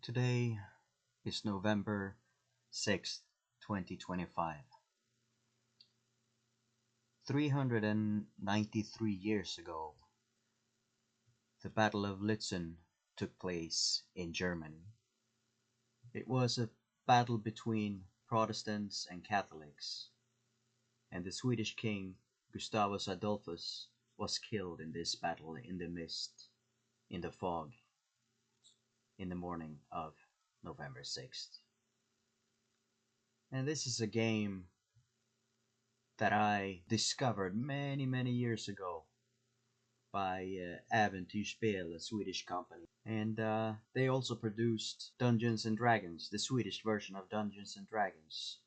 Today is November 6th, 2025. 393 years ago, the Battle of Litzen took place in Germany. It was a battle between Protestants and Catholics, and the Swedish king Gustavus Adolphus was killed in this battle in the mist, in the fog, in the morning of November 6th. And this is a game that I discovered many years ago by Äventyrsspel, a Swedish company. And they also produced Dungeons and Dragons, the Swedish version of Dungeons and Dragons,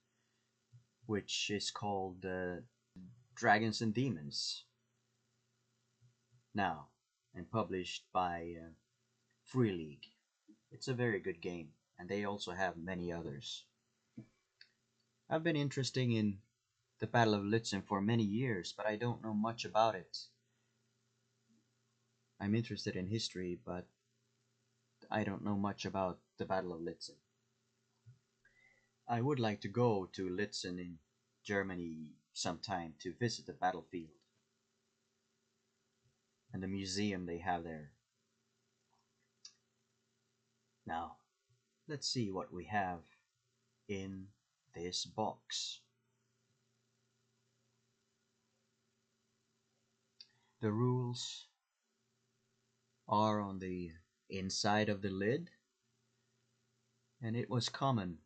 which is called Dragons and Demons now, and published by Free League. It's a very good game, and they also have many others. I've been interested in the Battle of Litzen for many years, but I don't know much about it. I'm interested in history, but I don't know much about the Battle of Litzen. I would like to go to Litzen in Germany sometime to visit the battlefield and the museum they have there. Now, let's see what we have in this box. The rules are on the inside of the lid, and it was common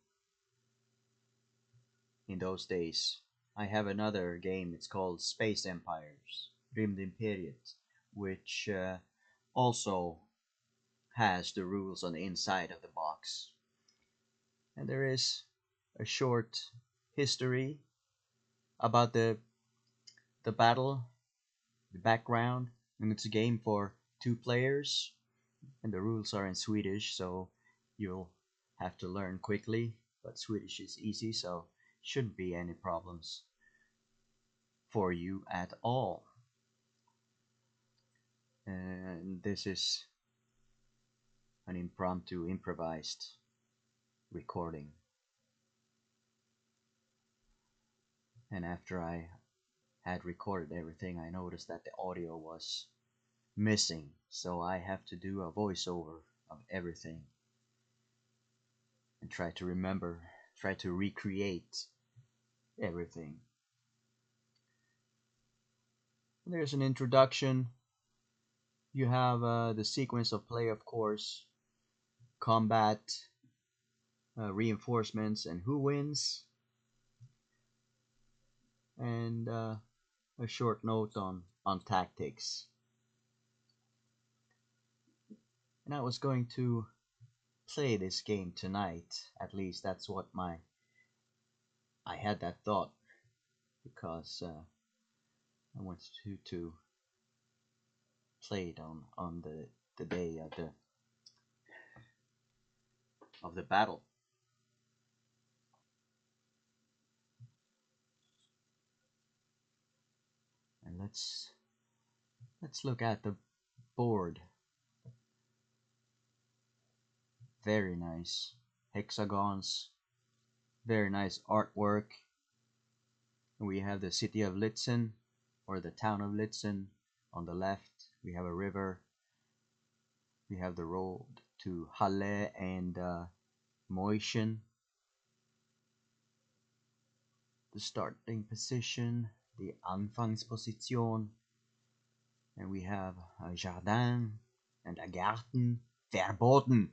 in those days. I have another game, it's called Space Empires, Rymdimperiet, which also has the rules on the inside of the box. And there is a short history about the battle, the background, and it's a game for 2 players, and the rules are in Swedish, so you'll have to learn quickly, but Swedish is easy, so shouldn't be any problems for you at all. And this is an improvised recording. And after I had recorded everything, I noticed that the audio was missing, so I have to do a voiceover of everything and try to recreate everything. There's an introduction. You have the sequence of play, of course, combat, reinforcements, and who wins, and a short note on tactics. And I was going to play this game tonight. At least that's what I had that thought, because I wanted to play it on the day of the battle. And let's look at the board. Very nice hexagons, very nice artwork. We have the city of Litzen, or the town of Litzen, on the left. We have a river. We have the road to Halle and Moischen. The starting position, the Anfangsposition, and we have a Jardin and a Garten, verboten.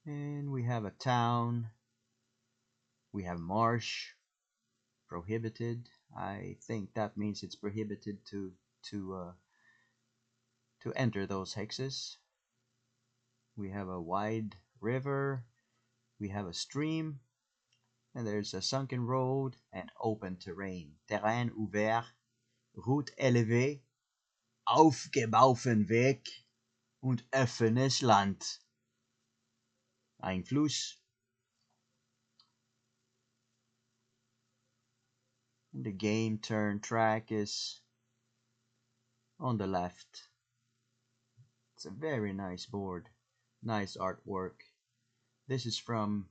And we have a town. We have marsh, prohibited. I think that means it's prohibited to enter those hexes. We have a wide river. We have a stream, and there's a sunken road and open terrain. Terrain ouvert, route élevée, aufgebaufen Weg und offenes Land. Ein Fluss. And the game turn track is on the left. It's a very nice board. Nice artwork. This is from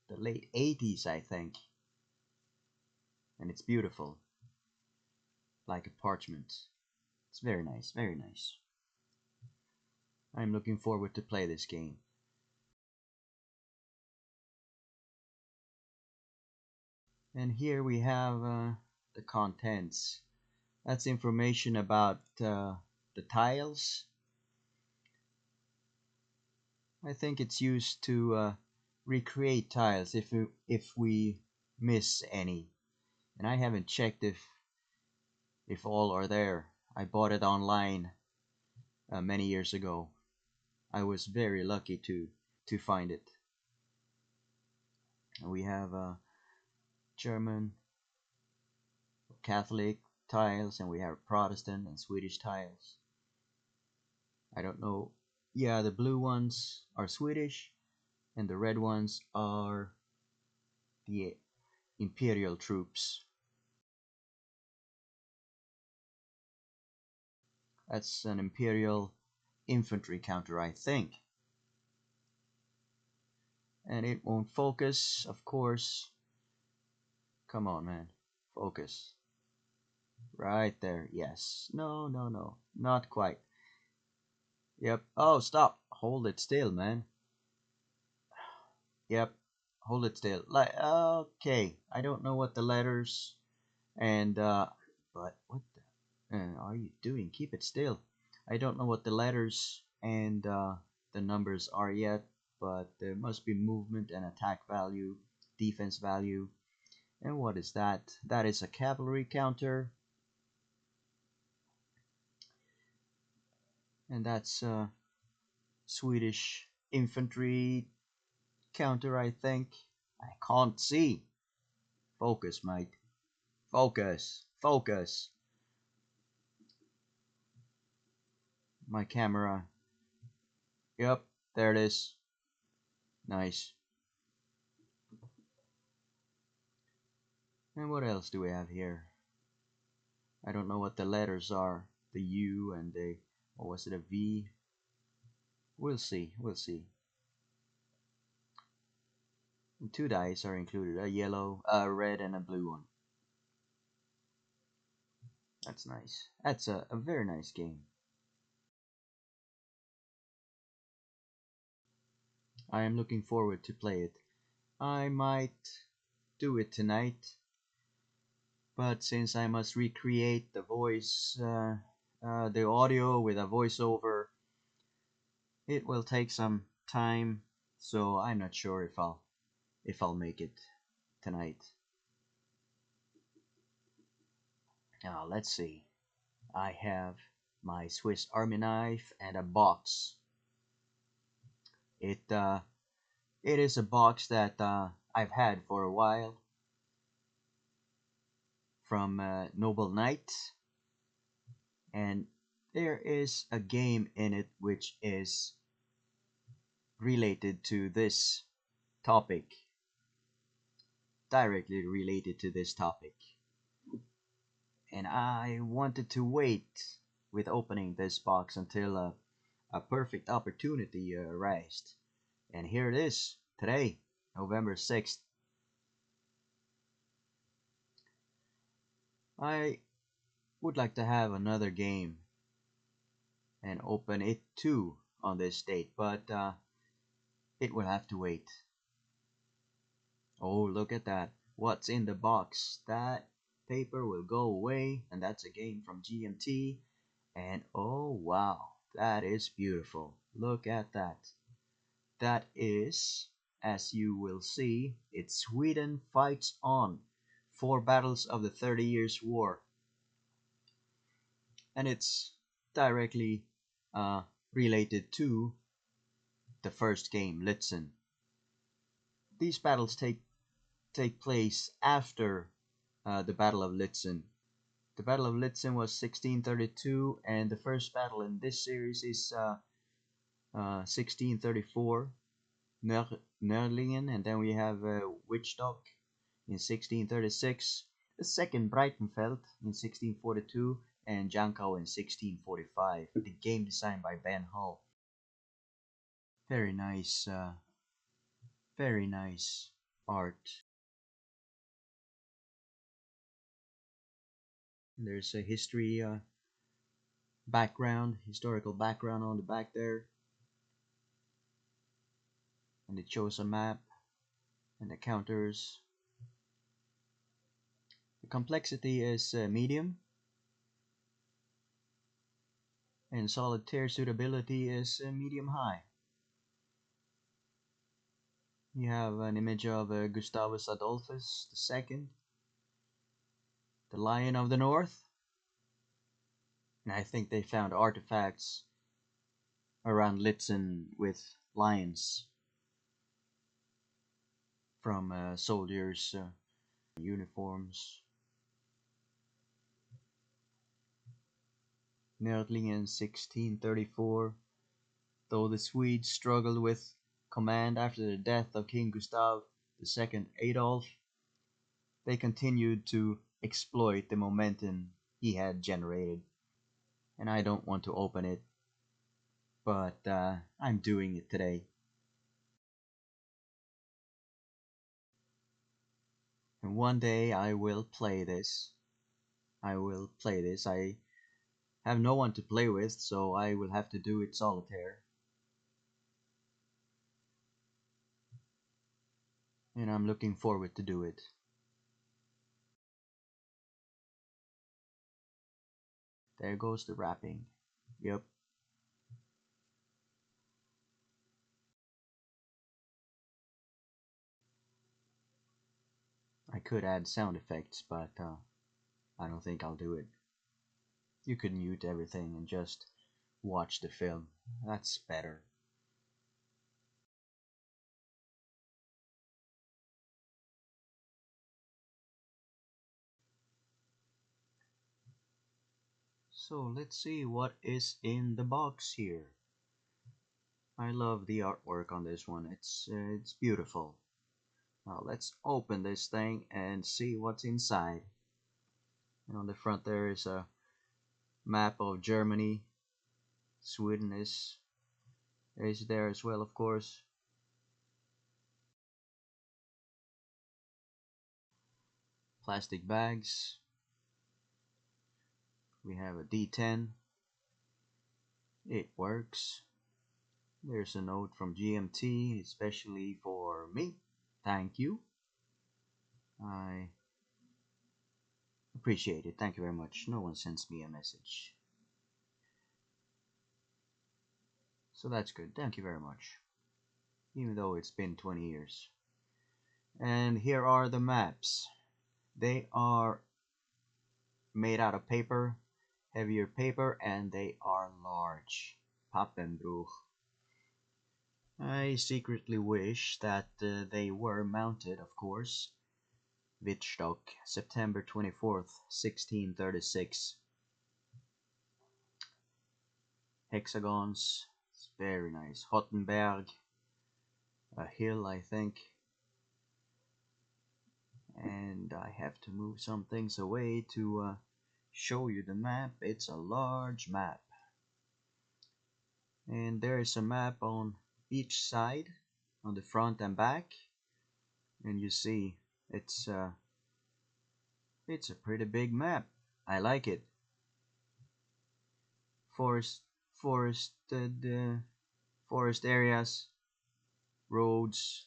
the late 80s, I think, and it's beautiful, like a parchment. It's very nice, very nice. I'm looking forward to play this game. And here we have the contents. That's information about the tiles. I think it's used to recreate tiles if we miss any. And I haven't checked if all are there. I bought it online many years ago. I was very lucky to find it. And we have German Catholic tiles, and we have Protestant and Swedish tiles. I don't know. Yeah, the blue ones are Swedish, and the red ones are the Imperial troops. That's an Imperial infantry counter, I think. And it won't focus, of course. Come on, man. Focus. Right there. Yes. No, no, no. Not quite. Yep. Oh, stop. Hold it still, man. Yep. Hold it still. Like, okay. I don't know what the letters and but what the are you doing? Keep it still. I don't know what the letters and the numbers are yet, but there must be movement and attack value, defense value. And what is that? That is a cavalry counter. And that's Swedish infantry counter, I think. I can't see. Focus, mate. Focus. Focus. My camera. Yep, there it is. Nice. And what else do we have here? I don't know what the letters are. The U and the, or was it a V? We'll see. We'll see. And two dice are included, a yellow, a red, and a blue one. That's nice. That's a very nice game. I am looking forward to play it. I might do it tonight, but since I must recreate the voice, the audio with a voiceover, it will take some time. So I'm not sure if I'll make it tonight. Now let's see. I have my Swiss Army knife and a box. It is a box that I've had for a while from Noble Knight, and there is a game in it which is related to this topic, directly related to this topic. And I wanted to wait with opening this box until a perfect opportunity arose. And here it is, today, November 6th. I would like to have another game and open it too on this date, but it will have to wait. Oh, look at that. What's in the box? That paper will go away, and that's a game from GMT. And oh wow, that is beautiful. Look at that. That is, as you will see, it's Sweden Fights On. 4 battles of the 30 Years' War. And it's directly uh, related to the first game, Lützen. These battles take place after the Battle of Lützen. The Battle of Lützen was 1632, and the first battle in this series is 1634, Nördlingen, and then we have Wittstock in 1636, the second Breitenfeld in 1642, and Jankau in 1645. The game designed by Ben Hull. Very nice, very nice art. There's a historical background on the back there, and it shows a map and the counters. The complexity is medium, and solitaire suitability is medium high. You have an image of Gustavus Adolphus II, the Lion of the North, and I think they found artifacts around Litzen with lions from soldiers' uniforms. Nördlingen 1634. Though the Swedes struggled with command after the death of King Gustav II Adolf, they continued to exploit the momentum he had generated. And I don't want to open it, but I'm doing it today. And one day I will play this. I will play this. I have no one to play with, so I will have to do it solitaire. And I'm looking forward to do it. There goes the wrapping. Yep. I could add sound effects, but I don't think I'll do it. You could mute everything and just watch the film. That's better. So let's see what is in the box here. I love the artwork on this one. It's beautiful. Now let's open this thing and see what's inside. And on the front there is a map of Germany. Sweden is there as well, of course. Plastic bags. We have a D10. It works. There's a note from GMT, especially for me. Thank you. I appreciate it. Thank you very much. No one sends me a message. So that's good. Thank you very much. Even though it's been 20 years. And here are the maps. They are made out of paper, heavier paper, and they are large. Pappenbruch. I secretly wish that they were mounted, of course. Wittstock, September 24th, 1636. Hexagons, it's very nice. Hottenberg, a hill, I think. And I have to move some things away to show you the map. It's a large map. And there is a map on each side, on the front and back. And you see, it's a pretty big map. I like it. Forest, forested, forest areas, roads,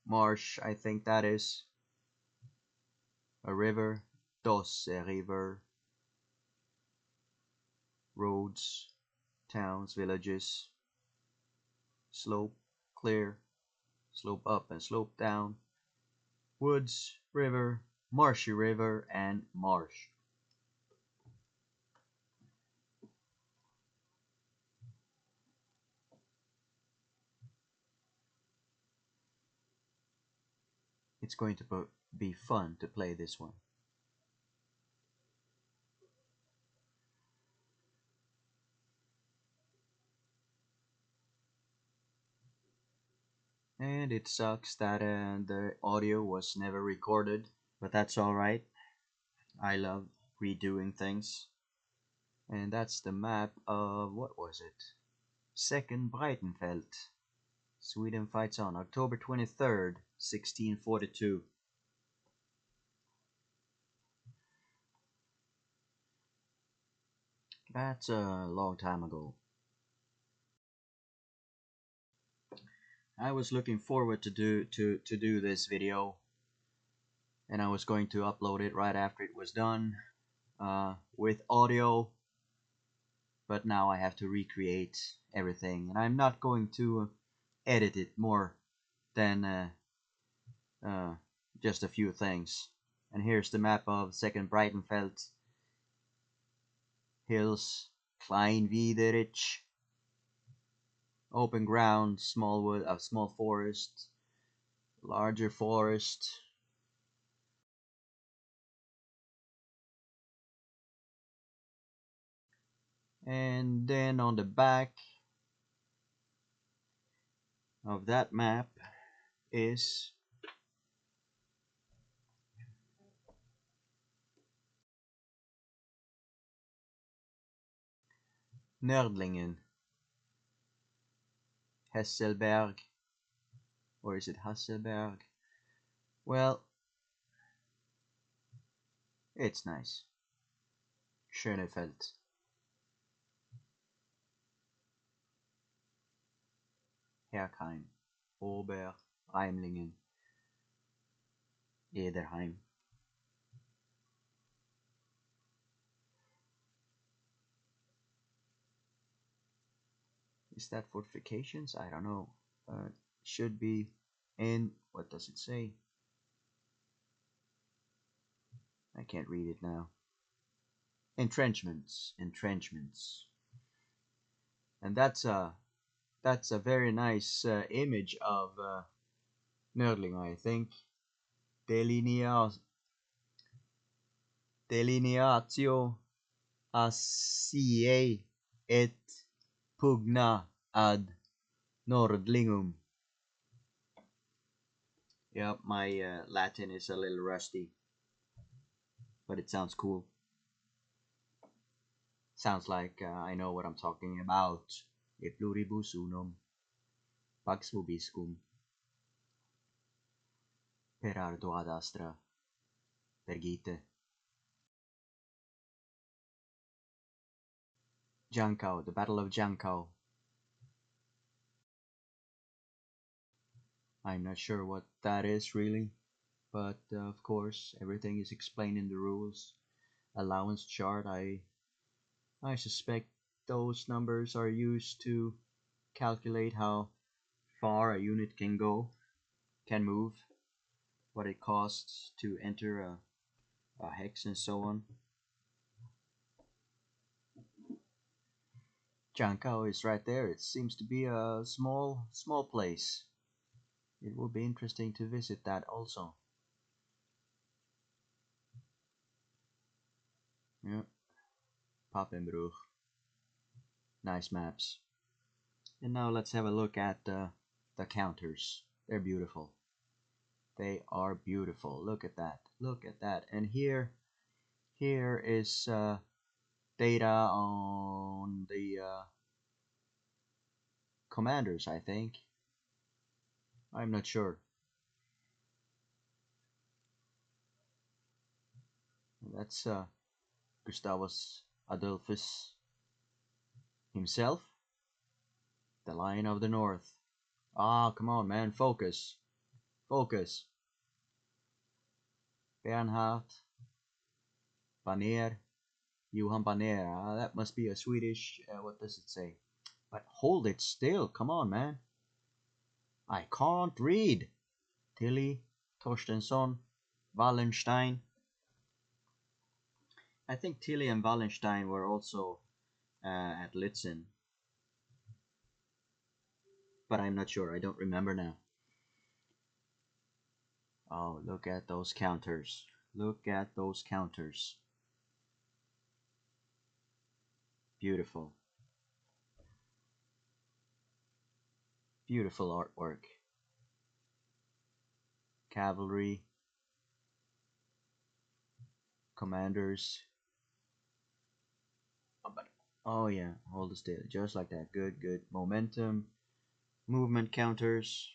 marsh. I think that is a river. Dos, a river. Roads, towns, villages. Slope, clear. Slope up and slope down. Woods, river, marshy river, and marsh. It's going to be fun to play this one. And it sucks that the audio was never recorded, but that's alright. I love redoing things. And that's the map of, what was it? Second Breitenfeld. Sweden fights on October 23rd, 1642. That's a long time ago. I was looking forward to do this video, and I was going to upload it right after it was done with audio, but now I have to recreate everything, and I'm not going to edit it more than uh, just a few things. And here's the map of Second Breitenfeld Hills, Klein Wiederich, open ground, small wood, small forest, larger forest. And then on the back of that map is Nördlingen, Hesselberg, or is it Hasselberg? Well, it's nice. Schönefeld. Herkheim, Ober, Reimlingen, Ederheim. Is that fortifications? I don't know. Should be in, what does it say? I can't read it now. Entrenchments, entrenchments. And that's a very nice image of Nördling, I think. Delineatio Asiae et pugna ad Nordlingum. Yep, my Latin is a little rusty, but it sounds cool. Sounds like I know what I'm talking about. E pluribus unum, pax vobiscum, per ardo ad astra, pergite. Jankau, the Battle of Jankau. I'm not sure what that is really, but of course everything is explained in the rules. Allowance chart, I suspect those numbers are used to calculate how far a unit can go, can move, what it costs to enter a hex and so on. Jankau is right there. It seems to be a small place. It will be interesting to visit that also. Yeah. Papenbruch. Nice maps. And now let's have a look at the counters. They're beautiful. They are beautiful. Look at that. Look at that. And here is data on the commanders, I think. I'm not sure. That's Gustavus Adolphus himself, the Lion of the North. Ah, come on, man, focus, focus. Bernhard Baner, Johan Baner. That must be a Swedish. What does it say? But hold it still. Come on, man. I can't read. Tilly, Torstensson, Wallenstein. I think Tilly and Wallenstein were also at Litzen, but I'm not sure. I don't remember now. Oh, look at those counters. Look at those counters. Beautiful. Beautiful artwork. Cavalry. Commanders. Oh, but, oh yeah, hold still. Just like that. Good, good. Momentum. movement counters.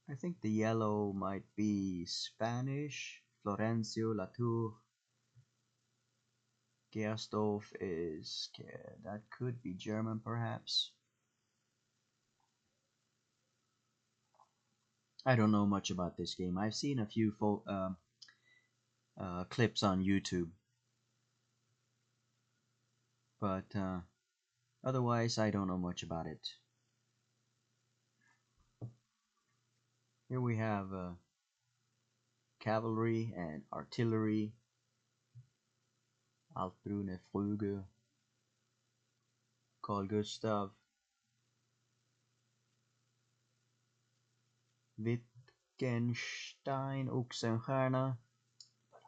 I think the yellow might be Spanish. Florencio Latour. Gersthof is, that could be German perhaps. I don't know much about this game. I've seen a few clips on YouTube, but otherwise I don't know much about it. Here we have cavalry and artillery. Altbrune Flüge. Carl Gustav. Wittgenstein Oxenstierna.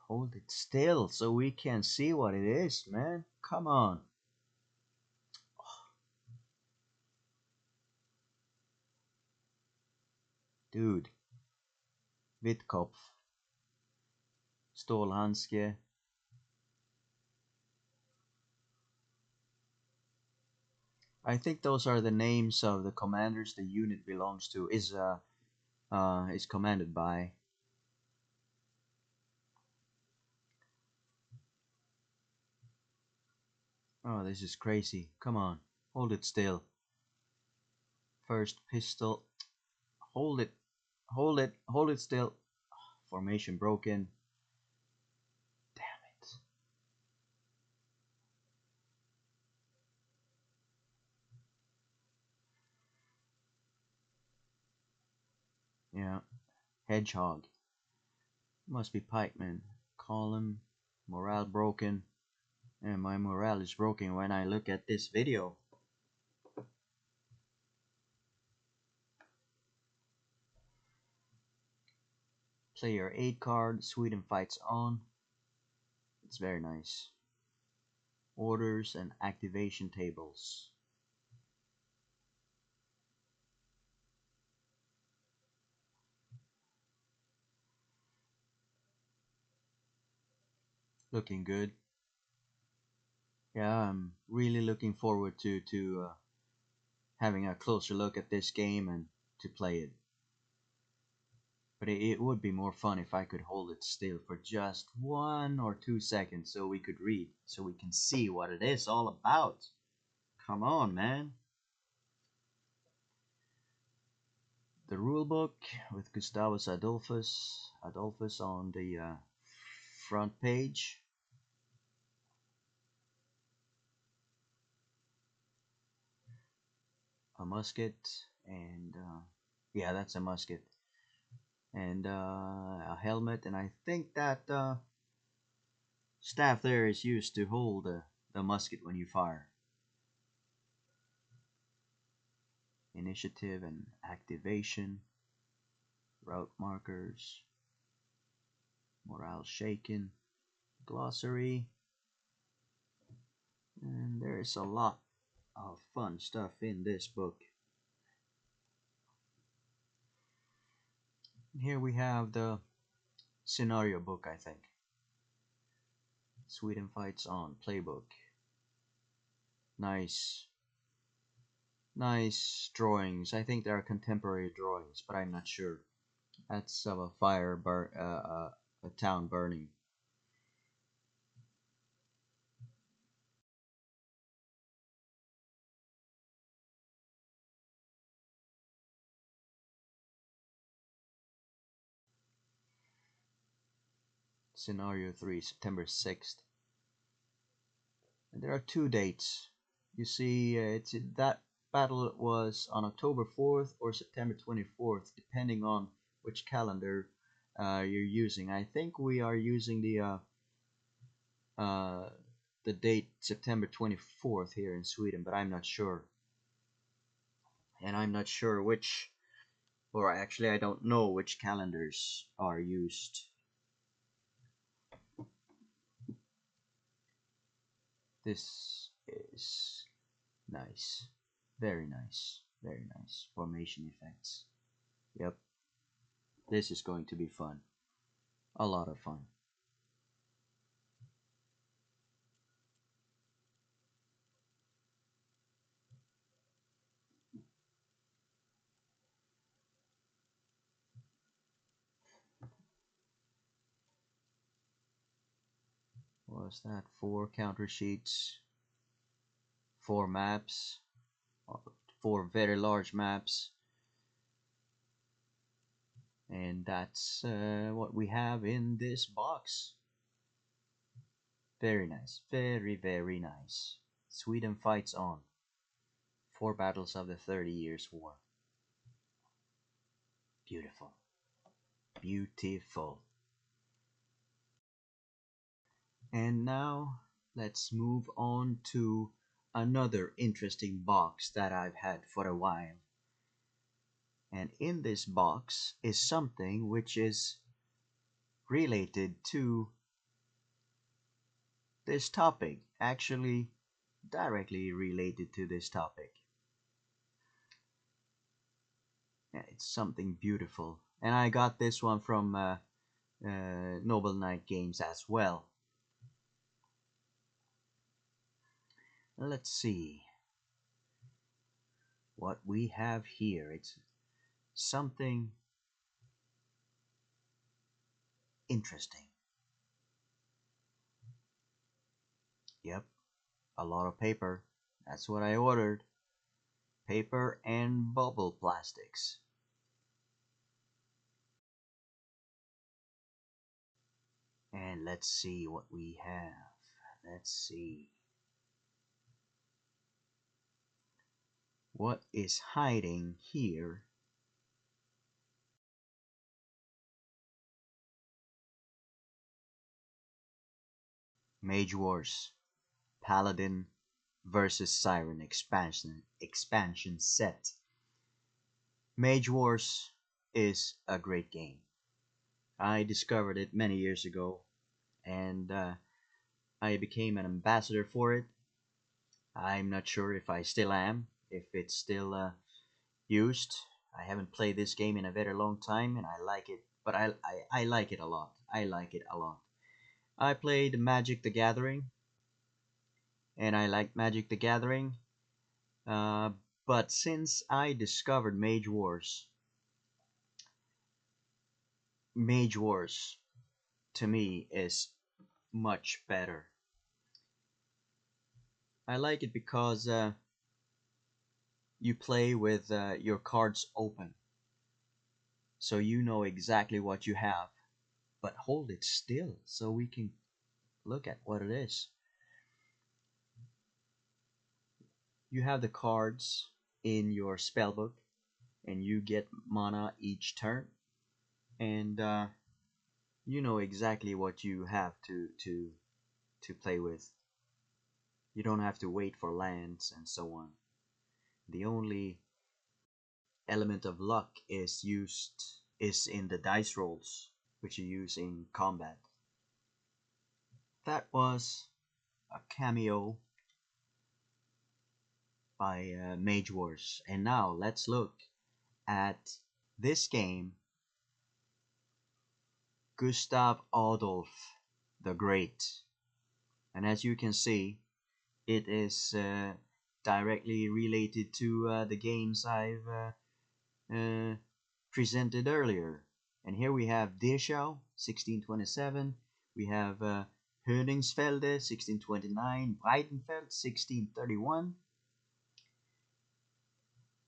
Hold it still so we can see what it is, man. Come on. Dude. Wittkopf. Stålhandske. I think those are the names of the commanders the unit belongs to, is commanded by. Oh, this is crazy. Come on. Hold it still. First pistol. Hold it. Hold it. Hold it still. Formation broken. Damn it. Yeah. Hedgehog. Must be pikeman. Column. Morale broken. And my morale is broken when I look at this video. Player 8 card. Sweden fights on. It's very nice. Orders and activation tables. Looking good. Yeah, I'm really looking forward to having a closer look at this game and to play it. But it would be more fun if I could hold it still for just 1 or 2 seconds so we could read, so we can see what it is all about. Come on, man. The rulebook with Gustavus Adolphus on the front page. A musket, and yeah, that's a musket. And a helmet, and I think that staff there is used to hold the musket when you fire. Initiative and activation, route markers, morale shaken, glossary, and there's a lot of fun stuff in this book. Here we have the scenario book, I think. Sweden fights on playbook. Nice drawings. I think they are contemporary drawings, but I'm not sure. That's of a a town burning. Scenario 3, September 6th. And there are 2 dates. You see, that battle was on October 4th or September 24th, depending on which calendar you're using. I think we are using the date September 24th here in Sweden, but I'm not sure. And I'm not sure which, or actually I don't know which calendars are used. This is nice. Very nice. Very nice. Formation effects. Yep. This is going to be fun. A lot of fun. was that? 4 counter sheets, 4 maps, 4 very large maps, and that's what we have in this box. Very nice, very nice. Sweden fights on. 4 battles of the 30 Years' War. Beautiful. Beautiful. And now let's move on to another interesting box that I've had for a while. And in this box is something which is related to this topic, actually directly related to this topic. Yeah, it's something beautiful. And I got this one from Noble Knight Games as well. Let's see what we have here. It's something interesting. Yep, a lot of paper. That's what I ordered. Paper and bubble plastics. And let's see what we have. Let's see. What is hiding here? Mage Wars Paladin versus Siren expansion set. Mage Wars is a great game. I discovered it many years ago, and I became an ambassador for it. I'm not sure if I still am, if it's still used. I haven't played this game in a very long time, and I like it, but I like it a lot. I like it a lot. I played Magic the Gathering, and I like Magic the Gathering, uh, but since I discovered Mage Wars to me is much better. I like it because you play with your cards open, so you know exactly what you have, but hold it still so we can look at what it is. You have the cards in your spellbook, and you get mana each turn, and you know exactly what you have to play with. You don't have to wait for lands and so on. The only element of luck is in the dice rolls, which you use in combat. That was a cameo by Mage Wars. And now let's look at this game, Gustav Adolf the Great. And as you can see, it is directly related to the games I've presented earlier. And here we have Dachau, 1627. We have Höningsfelde, 1629. Breitenfeld, 1631.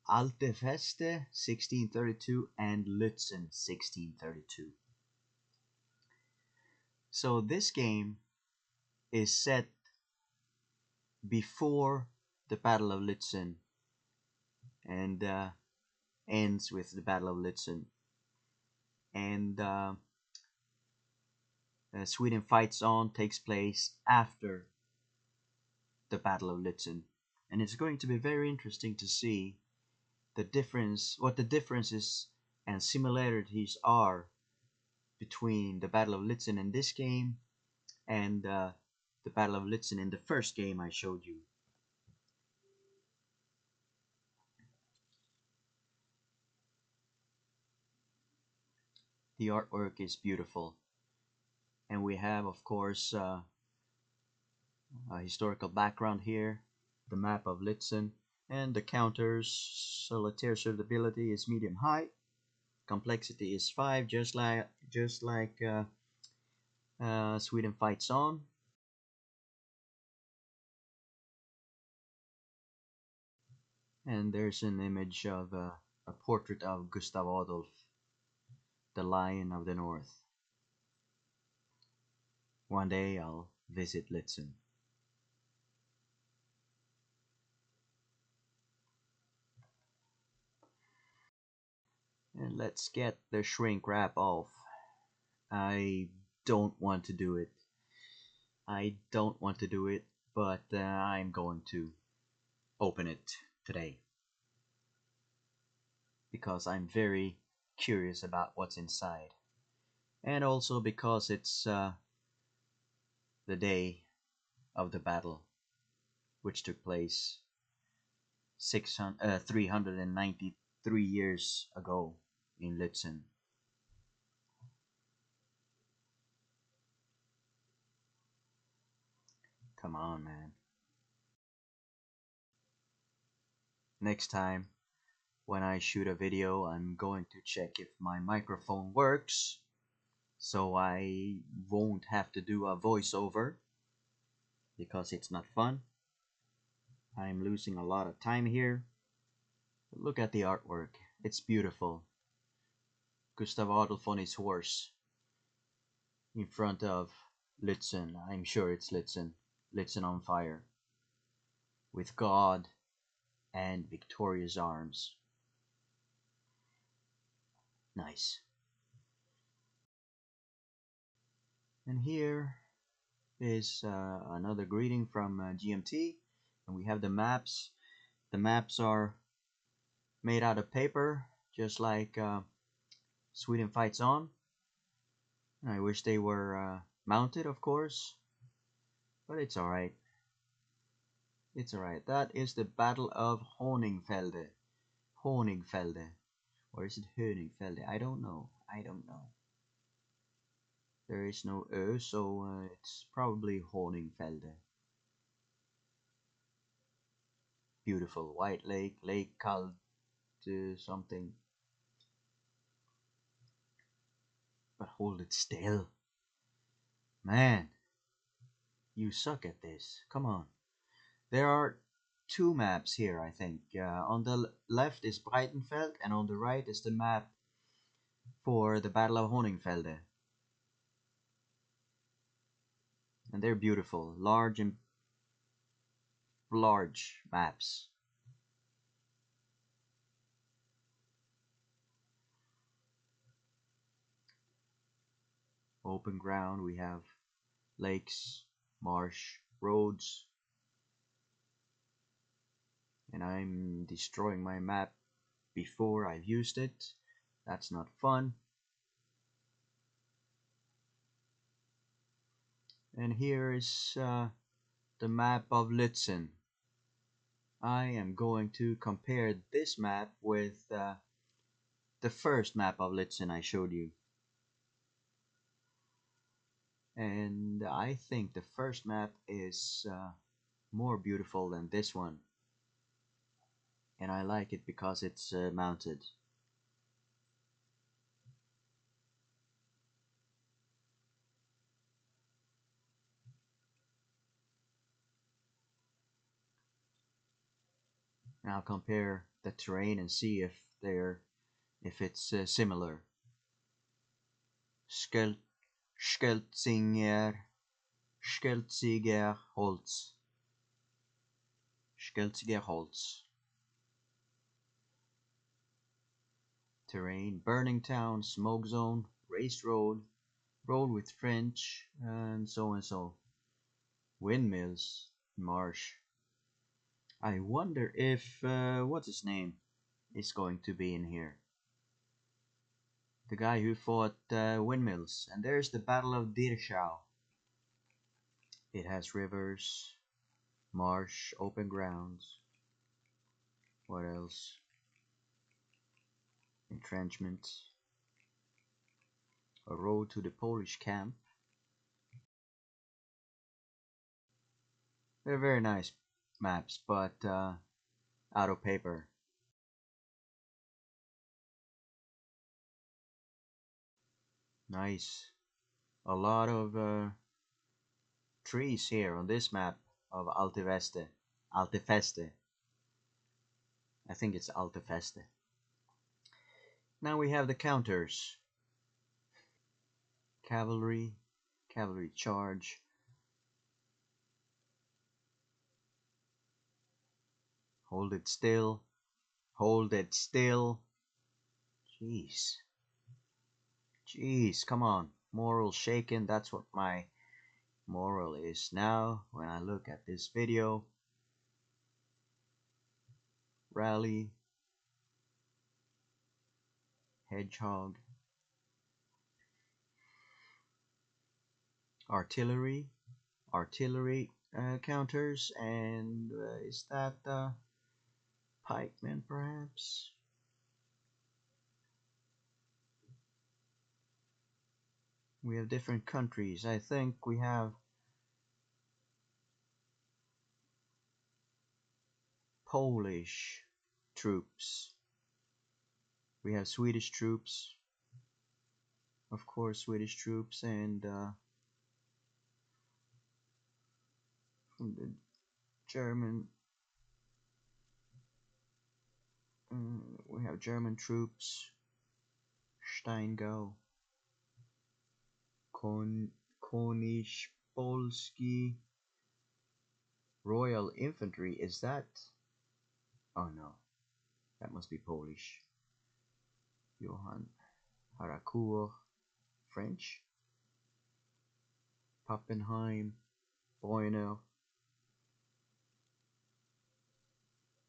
Alte Feste, 1632. And Lützen, 1632. So this game is set before the Battle of Lützen and ends with the Battle of Lützen. And Sweden Fights On takes place after the Battle of Lützen. And it's going to be very interesting to see what the differences and similarities are between the Battle of Lützen in this game and the Battle of Lützen in the first game I showed you. The artwork is beautiful, and we have, of course, a historical background here, the map of Lützen, and the counters. Solitaire suitability is medium high, complexity is 5, just like Sweden Fights On. And there's an image of a portrait of Gustav Adolf, the Lion of the North. One day I'll visit Lützen. And let's get the shrink wrap off. I don't want to do it. I don't want to do it, but I'm going to open it today because I'm very curious about what's inside, and also because it's the day of the battle, which took place 393 years ago in Lützen. Come on, man. Next time when I shoot a video, I'm going to check if my microphone works so I won't have to do a voiceover because it's not fun. I'm losing a lot of time here. Look at the artwork. It's beautiful. Gustav Adolf on his horse in front of Lützen. I'm sure it's Lützen. Lützen on fire. With God and victorious arms. Nice. And here is another greeting from GMT. And we have the maps. The maps are made out of paper, just like Sweden Fights On. I wish they were mounted, of course, but it's alright. It's alright. That is the Battle of Honingfelde. Honingfelde. Or is it Höningfelde? I don't know. I don't know. There is no Ö, so it's probably Honingfelde. Beautiful. White Lake, Lake Kalt something. But hold it still. Man, you suck at this. Come on. There are two maps here, I think. On the left is Breitenfeld, and on the right is the map for the Battle of Honingfelde. And they're beautiful, large maps. Open ground, we have lakes, marsh, roads. And I'm destroying my map before I've used it. That's not fun. And here is the map of Lützen. I am going to compare this map with the first map of Lützen I showed you. And I think the first map is more beautiful than this one. And I like it because it's mounted. Now compare the terrain and see if it's similar. Skelzinger Holz. Skelziger Holz. Terrain: burning town, smoke zone, raised road, road with French, and so and so. Windmills, marsh. I wonder if what's his name is going to be in here. The guy who fought windmills. And there's the Battle of Dirschau. It has rivers, marsh, open grounds. What else? Entrenchments. A road to the Polish camp. They're very nice maps, but out of paper. Nice. A lot of trees here on this map of Altefeste. I think it's Altefeste. Now we have the counters. Cavalry, cavalry charge. Hold it still. Hold it still. Jeez. Jeez, come on. Moral shaken. That's what my moral is now when I look at this video. Rally. Hedgehog. Artillery. Artillery counters. And is that pikemen perhaps? We have different countries. I think we have Polish troops. We have Swedish troops. Of course, Swedish troops and from the German. We have German troops. Steingau. Konish Polski. Royal Infantry. Is that? Oh no, that must be Polish. Johann Haracourt. French. Pappenheim. Boiner.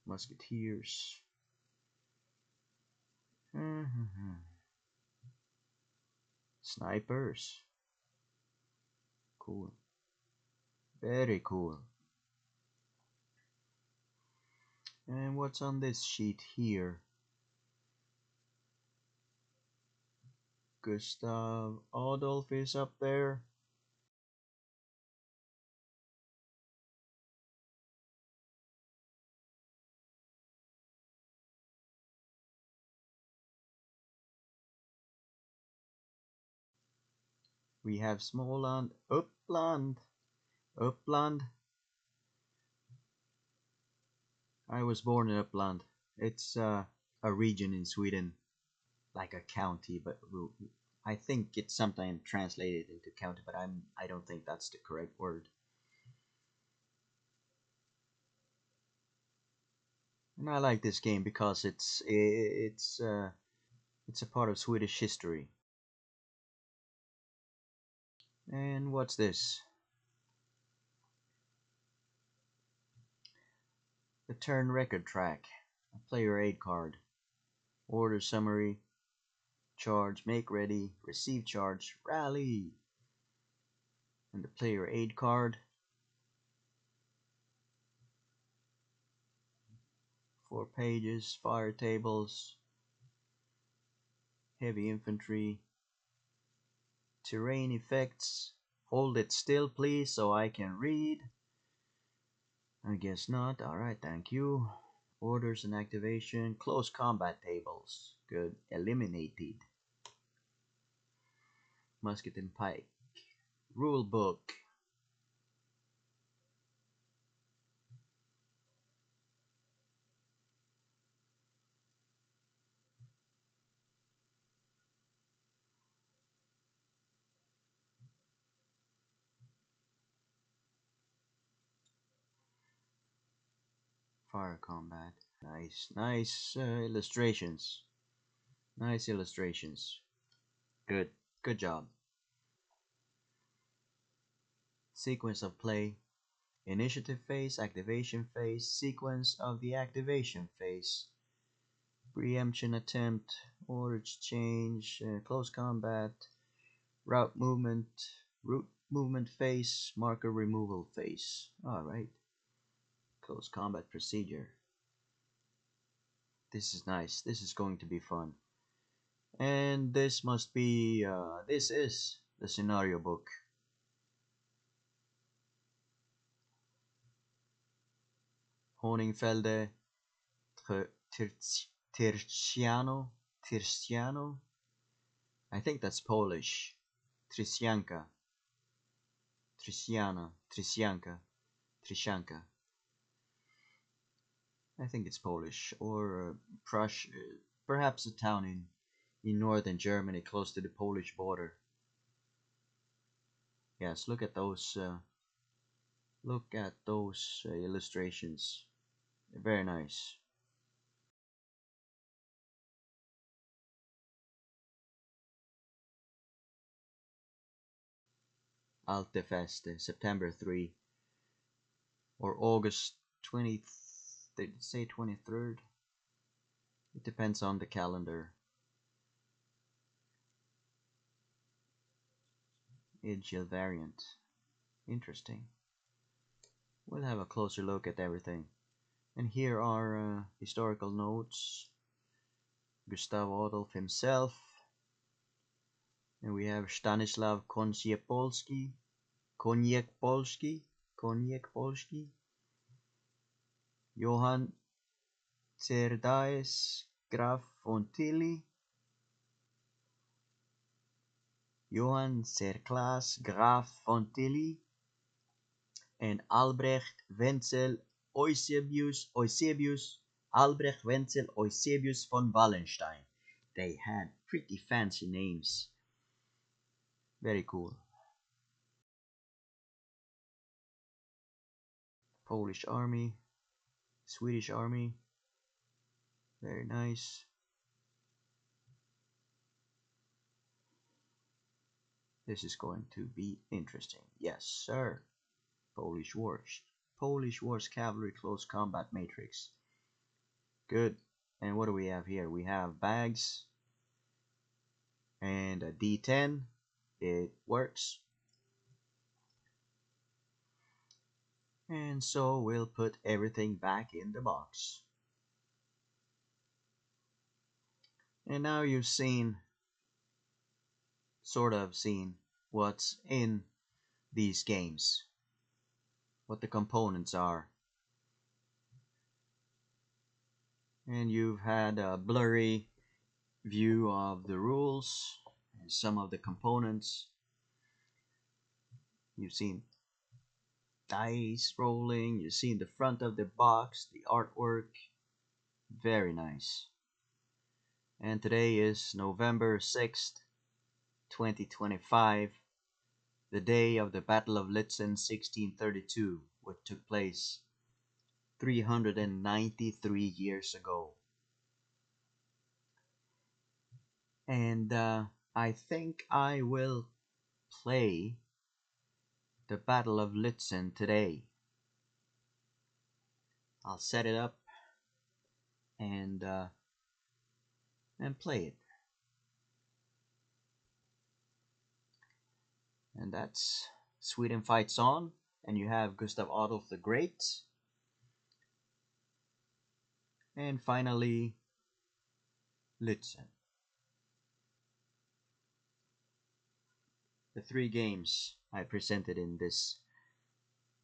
Musketeers. Snipers. Cool. Very cool. And what's on this sheet here? Gustav Adolf is up there. We have Småland, Uppland. I was born in Uppland. It's a region in Sweden, like a county, but I think it's sometimes translated into county, but I don't think that's the correct word. And I like this game because it's a part of Swedish history. And what's this? The turn record track, a player aid card, order summary, charge, make ready, receive charge, rally, and the player aid card. 4 pages, fire tables, heavy infantry, terrain effects. Hold it still please so I can read. I guess not. Alright, thank you. Orders and activation, close combat tables. Good. Eliminated. Musket and pike. Rule book. Fire combat. Nice illustrations. Nice illustrations. Good job. Sequence of play. Initiative phase, activation phase, sequence of the activation phase. Preemption attempt, order exchange, close combat, route movement phase, marker removal phase. Alright. Close combat procedure. This is nice. This is going to be fun. And this must be, this is the scenario book. Honingfelde, Terciano. I think that's Polish. Trisianka. Trisianka. I think it's Polish or Prussia, perhaps a town in northern Germany, close to the Polish border. Yes, look at those. Look at those illustrations. They're very nice. Alte Feste, September 3 or August 20. Did it say 23rd? It depends on the calendar. Agile variant. Interesting. We'll have a closer look at everything. And here are historical notes. Gustav Adolf himself. And we have Stanislav Koniecpolski. Koniecpolski. Johann Czerdaes Graf von Tilly. Johann Cerclas Graf von Tilly. And Albrecht Wenzel Eusebius Albrecht Wenzel Eusebius von Wallenstein. They had pretty fancy names. Very cool. Polish Army, Swedish Army. Very nice. This is going to be interesting. Yes, sir. Polish Wars. Polish Wars Cavalry Close Combat Matrix. Good. And what do we have here? We have bags and a D10. It works. And so we'll put everything back in the box. And now you've sort of seen what's in these games, what the components are. And you've had a blurry view of the rules and some of the components. You've seen dice rolling, you've seen the front of the box, the artwork. Very nice. And today is November 6th, 2025, the day of the Battle of Litzen 1632, which took place 393 years ago. And I think I will play the Battle of Litzen today. I'll set it up and play it. And that's Sweden Fights On, and you have Gustav Adolf the Great. And finally, Litzen. The three games I presented in this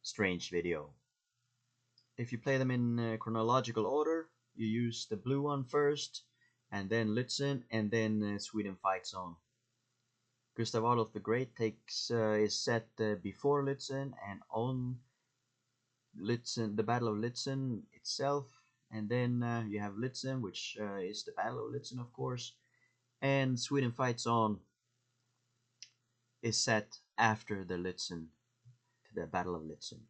strange video. If you play them in chronological order, you use the blue one first, and then Litzen, and then Sweden Fights On. Gustav Adolf the Great is set before Litzen and on Litzen, the Battle of Litzen itself, and then you have Litzen, which is the Battle of Litzen, of course, and Sweden Fights On is set after the Battle of Litzen.